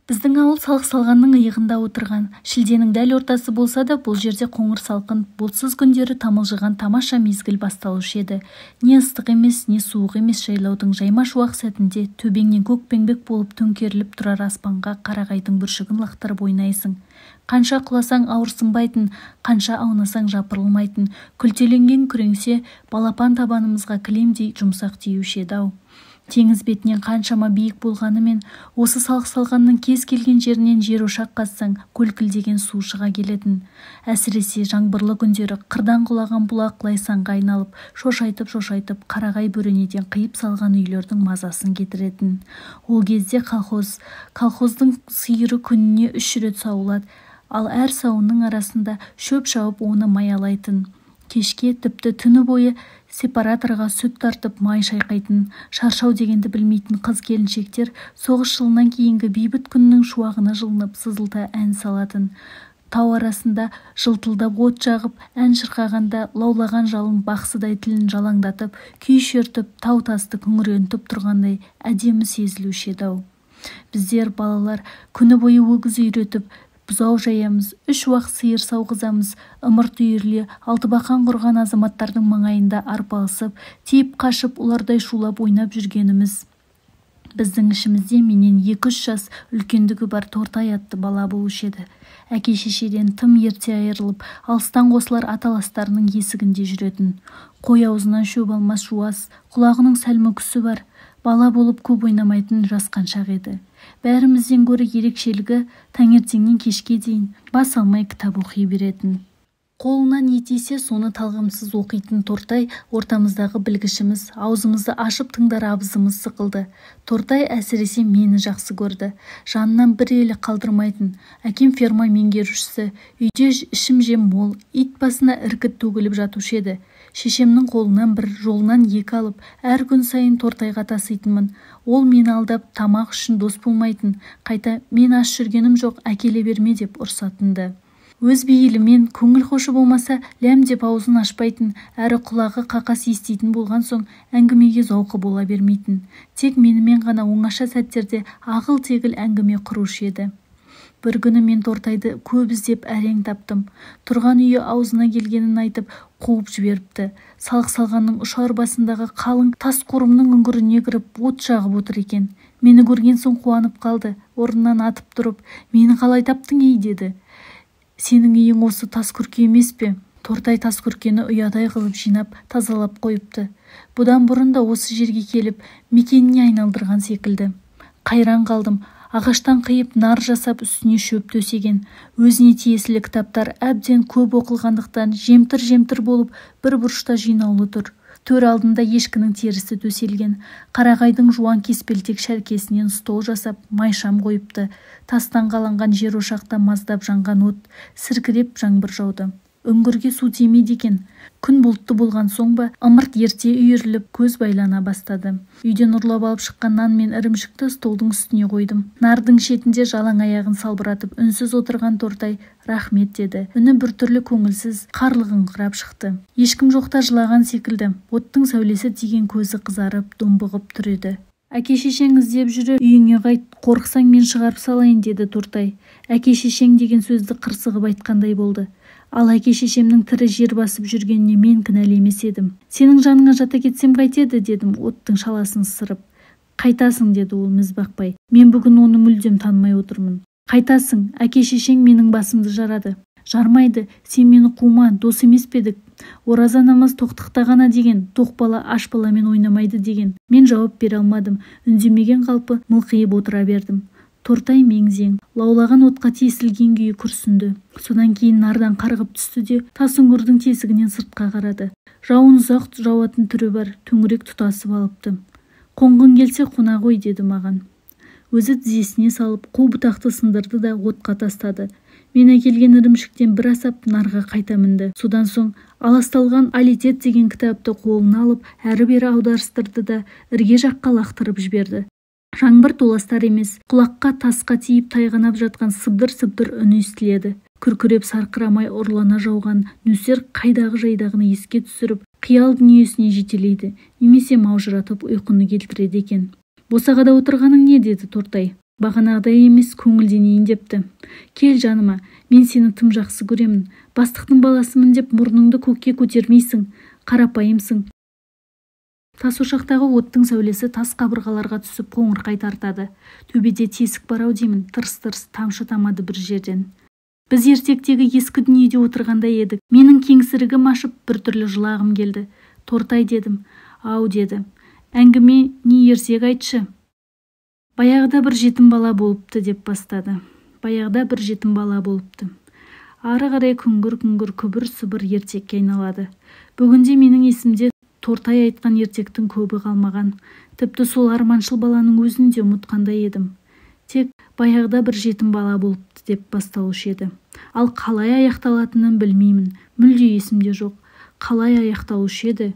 Біздің ауыл салық салғанның иығында отырған. Шілденің дәл ортасы болса да, бұл жерде қоңыр салқын, бұлтсыз күндері тамылжыған тамаша мезгіл басталушы еді. Не ыстық емес, не суық емес жайлаудың жайма-шуақ сәтінде төбеңнен көкпеңбек болып төңкеріліп тұрар аспанға қарағайдың бүршігін лақтырып ойнайсың. Қанша құласаң ауырсынбайтын, қанша аунасаң жапырылмайтын, күлтеленген күреңсе балапан табанымызға кілемдей жұмсақ тиюші еді-ау. Теңіз бетінен қаншама биік болғанымен, осы салық салғанның кез келген жерінен жер ошақ қазсаң, көлкілдеген су шыға келетін. Әсіресе жаңбырлы күндері қырдан құлаған бұлақ лайсаңға айналып, шошайтып қарағай бөренеден қиып салған үйлердің мазасын кетіретін. Ол кезде колхоздың сиыры күніне 3 рет сауылады, ал әр сауынның арасында шөп шауып оны маялайтын. Кешке тіпті түні бойы сепараторға сүт тартып май шайқайтын, шаршау дегенді білмейтін қыз-келіншектер соғыс жылынан кейінгі бейбіт күннің шуағына жылынып сызылта ән салатын. Тау арасында жылтылдап от жағып, ән шырқағанда лаулаған жалын бақсыдай тілін жалаңдатып, күй шертіп, тау-тасты күңірентіп тұрғандай әдемі сезілуші еді-ау. Біздер балалар күні бойы өгіз үйретіп, бұзау жаямыз, 3 уақ сиыр сауғызамыз, ымырт үйірле алтыбақан құрған азаматтардың маңайында арпалысып, тиіп қашып, олардай шулап ойнап жүргеніміз. Біздің ішімізде менен 2-3 жас үлкендігі бар Тортай атты бала болушы еді. Әке-шешеден тым ерте айырылып, алыстан қосылар аталастарының есігінде жүретін. Қой аузынан шөп алмас жуас, құлағының сәл мүкісі бар. Бала болып көп ойнамайтын жасқаншақ еді. Бәрімізден гөрі ерекшелігі таңертеңнен кешке дейін бас алмай кітап оқи беретін. Қолына не тисе соны талғамсыз оқитын Тортай ортамыздағы білгішіміз, аузымызды ашып тыңдар абызымыз сықылды. Тортай әсіресе мені жақсы көрді. Жанынан бір елі қалдырмайтын. Әкем ферма меңгерушісі, үйде ішім-жем мол, ит басына іркіт төгіліп жатушы еді. Шешемнің қолынан 1, жолынан 2 алып, әр күн сайын Тортайға таситынмын. Ол мені алдап, тамақ үшін дос болмайтын. Қайта мен аш жүргенім жоқ, әкеле берме деп ұрсатынды. Өз бейілімен көңіл хошы болмаса, ләм деп аузын ашпайтын, әрі құлағы қақас еститін болған соң әңгімеге зауқы бола бермейтін. Тек менімен ғана оңаша сәттерде ағыл-тегіл әңгіме құрушы еді. Бір күні мен Тортайды көп іздеп әрең таптым. Тұрған үйі аузына келгенін айтып, қуып жіберіпті. Салық салғанның ұшар басындағы қалың тас қорымның үңгіріне кіріп от жағып отыр екен. Мені көрген соң қуанып қалды. Орнынан атып тұрып, мені қалай таптың ей деді. Сенің үйің осы тас күрке емес пе? Тортай тас күркені ұядай қылып жинап, тазалап қойыпты. Бұдан бұрын да осы жерге келіп, мекеніне айналдырған секілді. Қайран қалдым. Ағаштан қиып нар жасап үстіне шөп төсеген. Өзіне тиесілі кітаптар әбден көп оқылғандықтан жемтір болып бір бұрышта жинаулы тұр. Төр алдында ешкінің терісі төселген. Қарағайдың жуан кеспелтек шәркесінен стол жасап, майшам қойыпты. Тастан қаланған жер ошақта маздап жанған от, сіркіреп жаңбыр жауды. Үңгірге су тимейді екен. Күн бұлтты болған соң ба, ымырт ерте үйіріліп, көз байлана бастады. Үйден ұрлап алып шыққан нан мен ірімшікті столдың үстіне қойдым. Нардың шетінде жалаң аяғын салбыратып, үнсіз отырған Тортай рахмет деді. Үні біртүрлі көңілсіз, қарлығыңқырап шықты. Ешкім жоқта жылаған секілді. Оттың сәулесі тиген көзі қызарып, домбығып тұр еді. Әке-шешең іздеп жүріп, үйіңе қайт, қорықсаң мен шығарып салайын деді Тортай. Әке-шешең деген сөзді қырсығып айтқандай болды. Ал әке-шешемнің тірі жер басып жүргеніне мен кінәлі емес едім. Сенің жаныңа жата кетсем қайтеді дедім, оттың шаласын сырып. Қайтасың деді ол міз бақпай. Мен бүгін оны мүлдем танымай отырмын. Қайтасың, әке-шешең менің басымды жарады. Жармайды, сен мені қума, дос емес педік. Ораза намаз тоқтықта ғана деген, тоқ бала аш баламен ойнамайды деген. Мен жауап бере алмадым, үндемеген қалпы мылқиып отыра бердім. Тортай меңзең, лаулаған отқа тесілген күйі күрсінді. Содан кейін нардан қарғып түсті де, тас үңгірдің тесігінен сыртқа қарады. Жауын ұзақ жауатын түрі бар, төңірек тұтасып алыпты. Қонғың келсе қона ғой деді маған. Өзі тізесіне салып, қу бұтақты сындырды да отқа тастады. Мен әкелген ірімшіктен бір асап нарға қайта мінді. Содан соң аласталған алитет деген кітапты қолына алып, әрі-бері аударыстырды да ірге жаққа лақтырып жіберді. Жаңбыр толастар емес, құлаққа тасқа тиіп тайғанап жатқан сыбдыр-сыбдыр үні естіледі. Күркіреп сарқырамай ұрлана жауған нөсер қайдағы жайдағыны еске түсіріп, қиял дүниесіне жетелейді, немесе маужыратып ұйқыны келтіреді екен. Босағада отырғаның не, деді Тортай. Бағанағыдай емес, көңілденейін депті. Кел жаныма, мен сені тым жақсы көремін. Бастықтың баласымын деп мұрныңды көкке көтермейсің, қарапайымсың. Тас ошақтағы оттың сәулесі тас қабырғаларға түсіп қоңырқай тартады. Төбеде тесік бар ау деймін, тырс-тырс тамшы тамады бір жерден. Біз ертектегі ескі дүниеде отырғандай едік. Менің кеңсірігім ашып біртүрлі жылағым келді. Тортай, дедім. Ау, деді. Әңгіме не ерсек айтшы. Баяғыда бір жетім бала болыпты, деп бастады. Баяғыда бір жетім бала болыпты. Ары қарай күңгір-күңгір күбір-сыбыр ертекке айналады. Бүгінде менің есімде Тортай айтқан ертектің көбі қалмаған. Тіпті сол арманшыл баланың өзін де ұмытқандай едім. Тек баяғыда бір жетім бала болыпты деп басталушы еді. Ал қалай аяқталатынын білмеймін. Мүлде есімде жоқ. Қалай аяқталушы еді?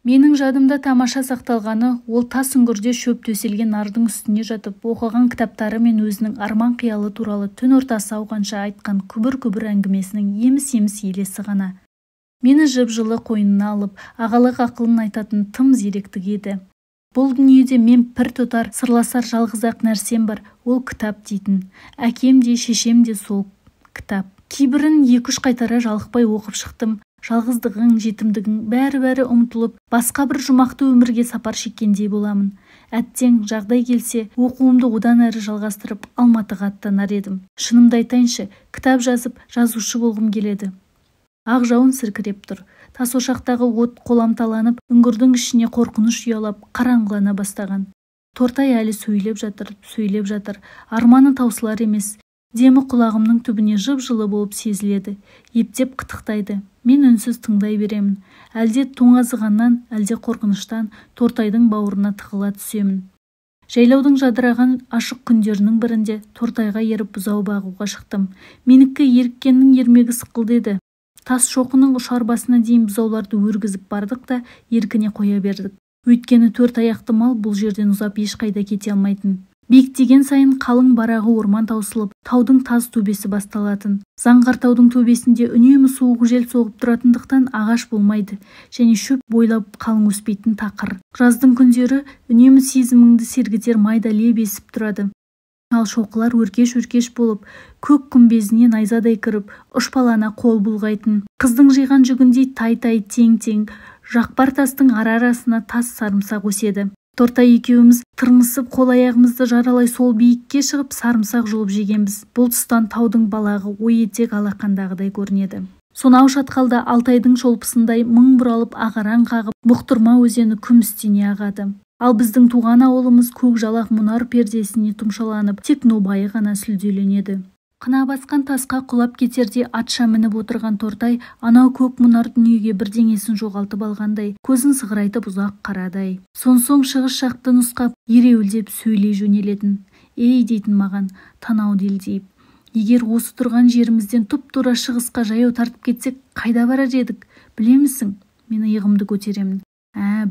Менің жадымда тамаша сақталғаны ол тас үңгірде шөп төселген нардың үстіне жатып оқыған кітаптары мен өзінің арман қиялы туралы түн ортасы ауғанша айтқан күбір-күбір әңгімесінің еміс-еміс елесі ғана. Мені жып-жылы қойнына алып, ағалық ақылын айтатын тым зеректік еді. Бұл дүниеде мен пір тұтар, сырласар жалғыз-ақ нәрсем бар, ол кітап дейтін. Әкем де, шешем де сол кітап. Кейбірін 2-3 қайтара жалықпай оқып шықтым. Жалғыздығың, жетімдігің бәрі ұмытылып, басқа бір жұмақты өмірге сапар шеккендей боламын. Әттең жағдай келсе, оқуымды одан әрі жалғастырып, Алматыға аттанар едім. Шынымды айтайыншы, кітап жазып, жазушы болғым келеді. Ақ жауын сіркіреп тұр. Тас ошақтағы от қоламталанып, үңгірдің ішіне қорқыныш ұялап, қараңғылана бастаған. Тортай әлі сөйлеп жатыр. Арманы таусылар емес. Демі құлағымның түбіне жып-жылы болып сезіледі. Ептеп қытықтайды. Мен үнсіз тыңдай беремін. Әлде тоңазығаннан, әлде қорқыныштан Тортайдың бауырына тығыла түсемін. Жайлаудың жадыраған ашық күндерінің бірінде Тортайға еріп бұзау бағуға шықтым. Менікі еріккеннің ермегі сықылды еді. Тас шоқының ұшар басына дейін бұзауларды өргізіп бардық та еркіне қоя бердік. Өйткені 4 аяқты мал бұл жерден ұзап ешқайда кете алмайтын. Биіктеген сайын қалың барағы орман таусылып, таудың таз төбесі басталатын. Заңғар таудың төбесінде үнемі суық жел соғып тұратындықтан ағаш болмайды, және шөп бойлап қалың өспейтін тақыр. Жаздың күндері үнемі сезіміңді сергітер майда леп есіп тұрады. Ал шоқылар өркеш-өркеш болып, көк күмбезіне найзадай кіріп, ұшпалана қол бұлғайтын. Қыздың жиған жүгіндей тай-тай, тең-тең, жақпар тастың ара-арасына тас сарымсақ өседі. Тортай екеуміз тырмысып қол-аяғымызды жаралай сол биікке шығып сарымсақ жұлып жегенбіз. Бұл тұстан таудың балағы ой етек алақандағыдай көрінеді. Сонау шатқалда Алтайдың шолпысындай мың бұралып ағаран қағып, бұқтырма өзені күмістене ағады. Ал біздің туған ауылымыз көк жалақ мұнар пердесіне тұмшаланып, тек нобайы ғана сүлделенеді. Қына басқан тасқа құлап кетерде атша мініп отырған Тортай анау көк мұнар дүниеге бірдеңесін жоғалтып алғандай, көзін сығырайтып ұзақ қарадай. Сонсоң шығыс жақты нұсқап, ереуілдеп сөйлей жөнелетін. Ей, дейтін маған, танау делдейіп. Егер осы тұрған жерімізден тұп-тура шығысқа жаяу тартып кетсек, қайда барар едік? Білемісің? Мен иығымды көтеремін.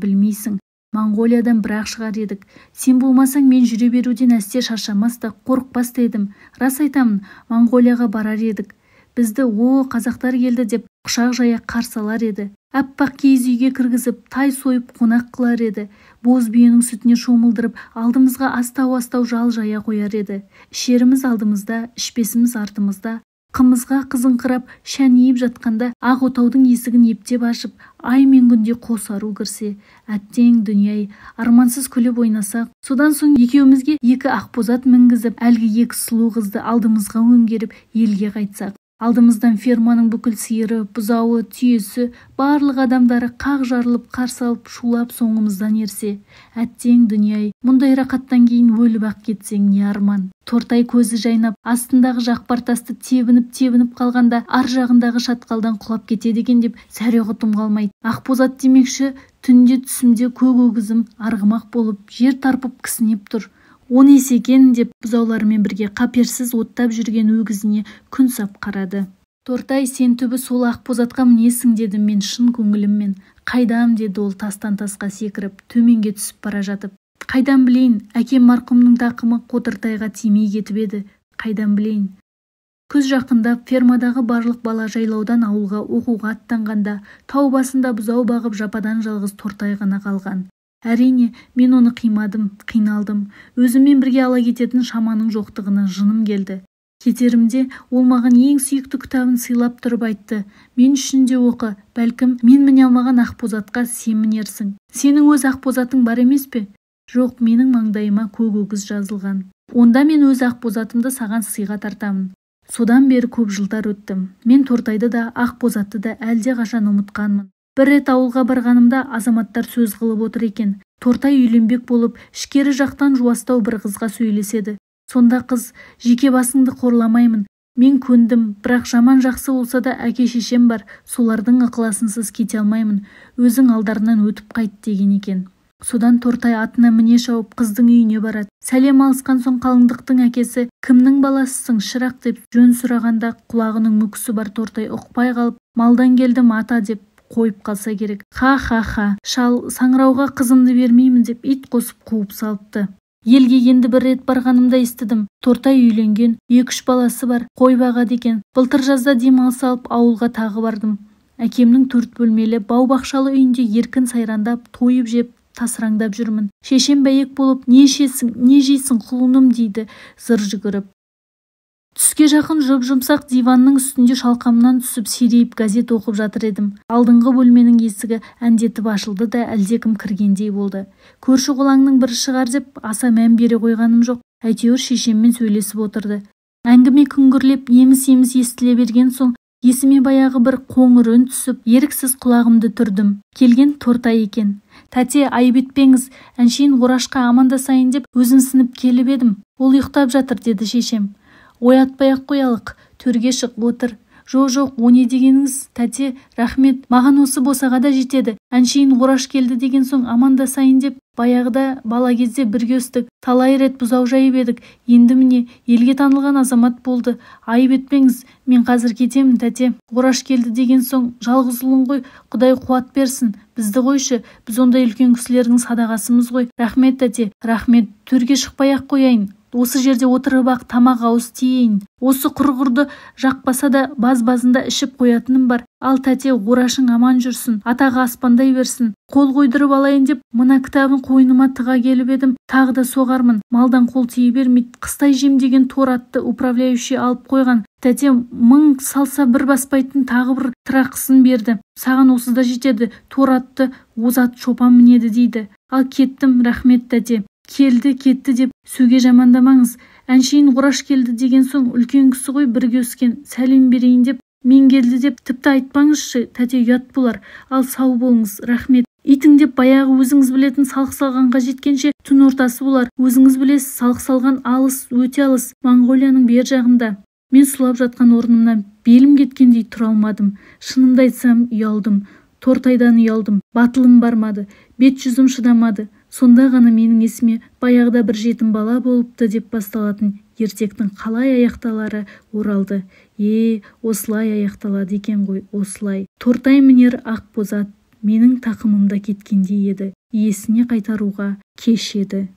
Білмейсің. Моңғолиядан бірақ шығар едік. Сен болмасаң мен жүре беруден әсте шаршамас та, қорықпас та едім. Рас айтамын, Моңғолияға барар едік. Бізді қазақтар келді деп құшақ жая қарсы алар еді. Аппақ киіз үйге кіргізіп, тай сойып қонақ қылар еді. Боз биенің сүтіне шомылдырып, алдымызға астау-астау жал жая қояр еді. Ішеріміз алдымызда, ішпесіміз артымызда. Қымызға қызыңқырап, шәнейіп жатқанда ақ отаудың есігін ептеп ашып, ай мен күнде қос ару кірсе, әттең дүние-ай, армансыз күліп ойнасақ, содан соң екеумізге 2 ақбозат мінгізіп, әлгі 2 сұлу қызды алдымызға өңгеріп, елге қайтсақ. Алдымыздан ферманың бүкіл сиыры, бұзауы, түйесі, барлық адамдары қақ жарылып, қарсы алып, шулап соңымыздан ерсе. Әттең дүние-ай, мұндай рақаттан кейін өліп-ақ кетсең не арман. Тортай көзі жайнап, астындағы жақпар тасты тебініп қалғанда, ар жағындағы шатқалдан құлап кетеді екен деп сәре-құтым қалмайды. Ақбозат демекші, түнде түсімде көк өгізім арғымақ болып, жер тарпып кісінеп тұр. 10 есе екен деп бұзауларымен бірге қаперсіз оттап жүрген өгізіне күн сап қарады. Тортай, сен түбі сол ақбозатқа мінесің, дедім мен шын көңіліммен. Қайдам, деді ол тастан тасқа секіріп, төменге түсіп бара жатып. Қайдан білейін, әкем марқұмның тақымы Қотыртайға тимей кетіп еді. Қайдан білейін. Күз жақындап, фермадағы барлық бала жайлаудан ауылға оқуға аттанғанда, тау басында бұзау бағып жападан жалғыз Тортай ғана қалған. Әрине, мен оны қимадым, қиналдым. Өзіммен бірге ала кететін шаманың жоқтығына жыным келді. Кетерімде ол маған ең сүйікті кітабын сыйлап тұрып айтты: мен үшін де оқы, бәлкім мен міне алмаған ақбозатқа сен мінерсің. Сенің өз ақбозатың бар емес пе? Жоқ, менің маңдайыма көк өгіз жазылған. Онда мен өз ақбозатымды саған сыйға тартамын. Содан бері көп жылдар өттім. Мен Тортайды да, ақбозатты да әлде қашан ұмытқанмын. Бір рет ауылға барғанымда азаматтар сөз қылып отыр екен. Тортай үйленбек болып, ішкері жақтан жуастау бір қызға сөйлеседі. Сонда қыз: жеке басыңды қорламаймын. Мен көндім, бірақ жаман жақсы болса да әке-шешем бар, солардың ықыласынсыз кете алмаймын. Өзің алдарынан өтіп қайт деген екен. Содан Тортай атына міне шауып қыздың үйіне барады. Сәлем алысқан соң қалыңдықтың әкесі: кімнің баласысың, шырақ, деп жөн сұрағанда құлағының мүкісі бар Тортай ұқпай қалып: малдан келдім ата, деп қойып қалса керек. Ха, шал саңырауға қызымды бермеймін деп ит қосып қуып салыпты. Елге енді бір рет барғанымда естідім. Тортай үйленген, 2-3 баласы бар, қой бағады екен. Былтыр жазда демалыс алып ауылға тағы бардым. Әкемнің 4 бөлмелі бау-бақшалы үйінде еркін сайрандап, тойып жеп, тасыраңдап жүрмін. Шешем бәйек болып: не ішесің, не жейсің құлыным, дейді зыр жүгіріп. Түске жақын жұп-жұмсақ диванның үстінде шалқамнан түсіп серейіп газет оқып жатыр едім. Алдыңғы бөлменің есігі әндетіп ашылды да әлдекім кіргендей болды. Көрші қолаңның бірі шығар деп аса мән бере қойғаным жоқ. Әйтеуір шешеммен сөйлесіп отырды. Әңгіме күңгірлеп, еміс-еміс естіле берген соң есіме баяғы бір қоңыр үн түсіп, еріксіз құлағымды түрдім. Келген Тортай екен. Тәте, айып етпеңіз, әншейін Орашқа амандасайын деп өзімсініп келіп едім. Ол ұйықтап жатыр, деді шешем. Оятпай-ақ қоялық, төрге шық, отыр. Жоқ, о не дегеніңіз, тәте, рахмет, маған осы босаға да жетеді. Әншейін Ораш келді деген соң амандасайын деп, баяғыда бала кезде бірге өстік, талай рет бұзау жайып едік. Енді міне елге танылған азамат болды. Айып етпеңіз, мен қазір кетемін, тәте. Ораш келді деген соң жалғыз ұлың ғой, Құдай қуат берсін. Бізді қойшы, біз ондай үлкен кісілердің садағасымыз ғой. Рахмет, тәте, рахмет. Төрге шықпай-ақ қояйын. Осы жерде отырып ақ тамақ ауыз тиейін. Осы құрғырды жақпаса да баз-базында ішіп қоятыным бар. Ал тәте, Орашың аман жүрсін, атағы аспандай берсін. Қол қойдырып алайын деп мына кітабын қойныма тыға келіп едім. Тағы да соғармын. Малдан қол тие бермейді. Қыстай жем деген тор атты управляющий алып қойған. Тәте, 1000 салса бір баспайтын тағы бір тырақысын берді. Саған осы да жетеді. Тор атты озат шопан мінеді, дейді. Ал кеттім, рахмет, тәте. Келді, кетті деп сөге жамандамаңыз. Әншейін Ораш келді деген соң үлкен кісі ғой, бірге өскен. Сәлем берейін деп, мен келді деп тіпті айтпаңызшы, тәте, ұят болар. Ал сау болыңыз, рахмет. Итің деп баяғы өзіңіз білетін салық салғанға жеткенше түн ортасы болар. Өзіңіз білесіз, салық салған алыс, өте алыс, Моңғолияның бер жағында. Мен сұлап жатқан орнымнан белім кеткендей тұра алмадым. Шынымды айтсам, ұялдым. Тортайдан ұялдым. Батылым бармады. Бет жүзім шыдамады. Сонда ғана менің есіме баяғыда бір жетім бала болыпты деп басталатын ертектің қалай аяқталары оралды. Осылай аяқталады екен ғой, осылай. Тортай мінер ақбозат менің тақымымда кеткендей еді. Иесіне қайтаруға кеш еді.